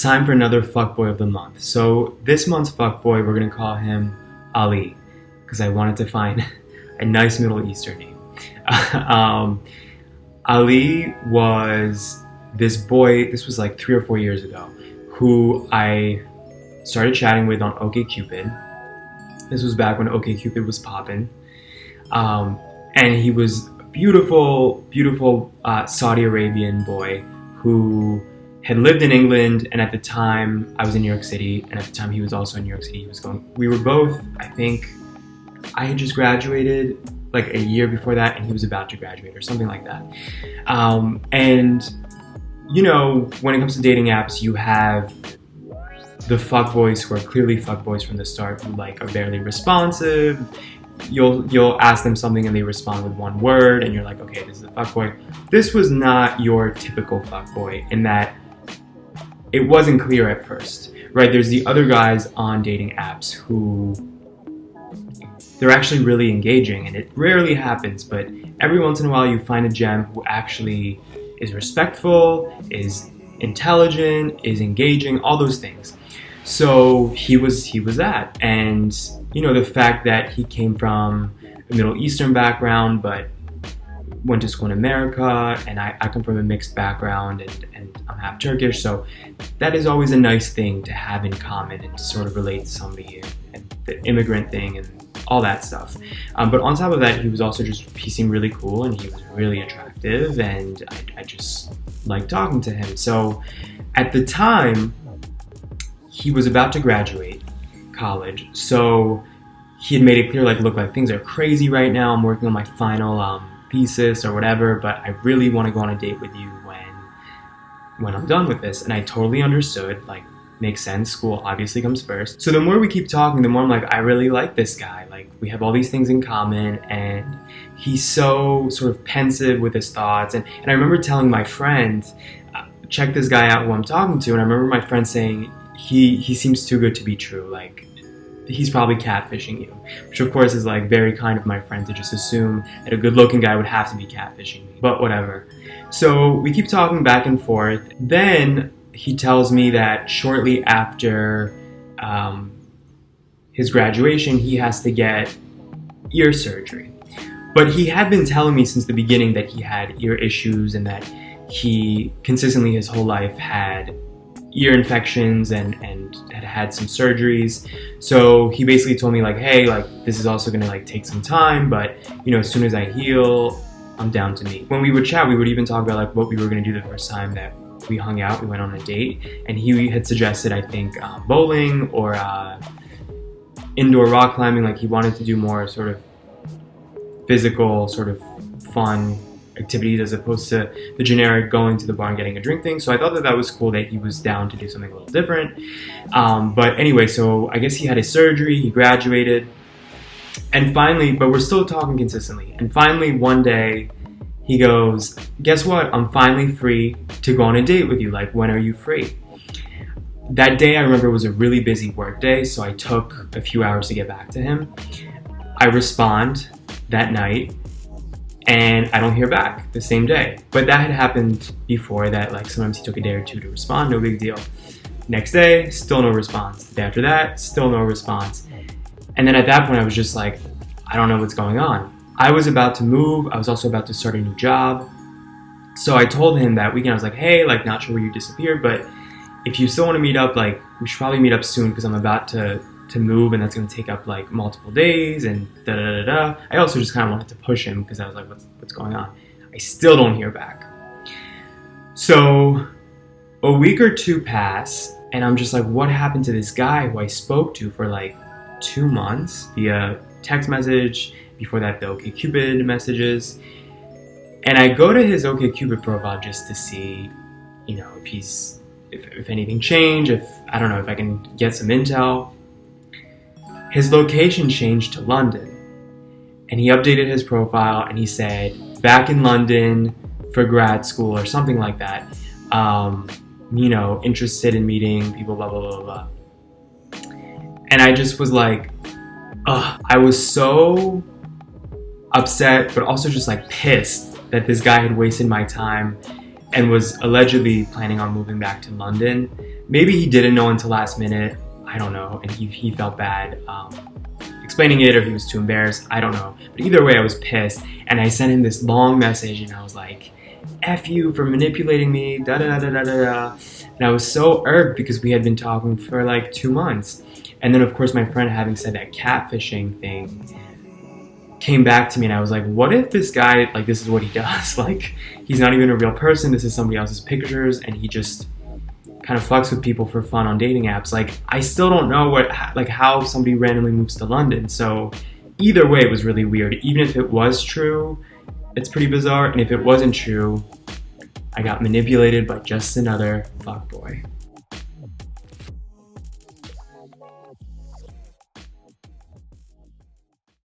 time for another fuckboy of the month. So this month's fuckboy, we're gonna call him Ali, because I wanted to find a nice Middle Eastern name. Ali was this boy, this was like 3 or 4 years ago, who I started chatting with on OkCupid. This was back when OkCupid was poppin'. And he was a beautiful, beautiful Saudi Arabian boy who had lived in England, and at the time I was in New York City, and at the time he was also in New York City. We were both, I think, I had just graduated like a year before that, and he was about to graduate or something like that. And you know, when it comes to dating apps, you have the fuckboys who are clearly fuckboys from the start, who like are barely responsive. You'll ask them something and they respond with one word, and you're like, okay, this is a fuckboy. This was not your typical fuckboy in that it wasn't clear at first, right? There's the other guys on dating apps who they're actually really engaging, and it rarely happens, but every once in a while you find a gem who actually is respectful, is intelligent, is engaging, all those things. So he was that, and you know, the fact that he came from a Middle Eastern background but went to school in America, and I come from a mixed background, and I'm half Turkish, so that is always a nice thing to have in common and to sort of relate to somebody, and the immigrant thing and all that stuff. But on top of that, he seemed really cool, and he was really attractive, and I just liked talking to him. So at the time, he was about to graduate college, so he had made it clear, like, look, like, things are crazy right now, I'm working on my final thesis or whatever, but I really want to go on a date with you when I'm done with this. And I totally understood, like, makes sense, school obviously comes first. So the more we keep talking, the more I'm like, I really like this guy, like, we have all these things in common, and he's so sort of pensive with his thoughts, and I remember telling my friend, check this guy out who I'm talking to, and I remember my friend saying, he seems too good to be true, like, he's probably catfishing you, which of course is like very kind of my friend to just assume that a good-looking guy would have to be catfishing me, but whatever. So we keep talking back and forth. Then he tells me that shortly after his graduation, he has to get ear surgery. But he had been telling me since the beginning that he had ear issues, and that he consistently his whole life had ear infections and had some surgeries. So he basically told me, like, hey, like, this is also gonna like take some time, but you know, as soon as I heal, I'm down to meet. When we would chat, we would even talk about like what we were gonna do the first time that we hung out. We went on a date, and he had suggested, I think, bowling or indoor rock climbing. Like, he wanted to do more sort of physical, sort of fun activities as opposed to the generic going to the bar and getting a drink thing. So I thought that was cool that he was down to do something a little different. But anyway, so I guess he had his surgery, he graduated, and finally, but we're still talking consistently. And finally one day he goes, guess what? I'm finally free to go on a date with you. Like, when are you free? That day I remember was a really busy work day, so I took a few hours to get back to him. I respond that night, and I don't hear back the same day. But that had happened before, that like sometimes he took a day or two to respond, no big deal. Next day, still no response. The day after that, still no response. And then at that point I was just like, I don't know what's going on. I was about to move, I was also about to start a new job. So I told him that weekend, I was like, hey, like, not sure where you disappeared, but if you still want to meet up, like, we should probably meet up soon, because I'm about to move, and that's going to take up like multiple days, and da da da da. I also just kind of wanted to push him, because I was like, what's going on? I still don't hear back. So a week or two pass, and I'm just like, what happened to this guy who I spoke to for like 2 months via text message, before that the OkCupid messages? And I go to his OkCupid profile just to see, you know, if anything changed, if I don't know, if I can get some intel. His location changed to London, and he updated his profile, and he said, back in London for grad school or something like that. You know, interested in meeting people, blah, blah, blah, blah. And I just was like, ugh. I was so upset, but also just like pissed that this guy had wasted my time and was allegedly planning on moving back to London Maybe he didn't know until last minute. I don't know, and he felt bad explaining it, or he was too embarrassed. I don't know. But either way, I was pissed, and I sent him this long message, and I was like, F you for manipulating me, da da da da da da. And I was so irked because we had been talking for like 2 months. And then, of course, my friend, having said that catfishing thing, came back to me, and I was like, what if this guy, like, this is what he does? Like, he's not even a real person. This is somebody else's pictures, and he just kind of fucks with people for fun on dating apps. Like, I still don't know how somebody randomly moves to London. So either way, it was really weird. Even if it was true, it's pretty bizarre. And if it wasn't true, I got manipulated by just another fuckboy.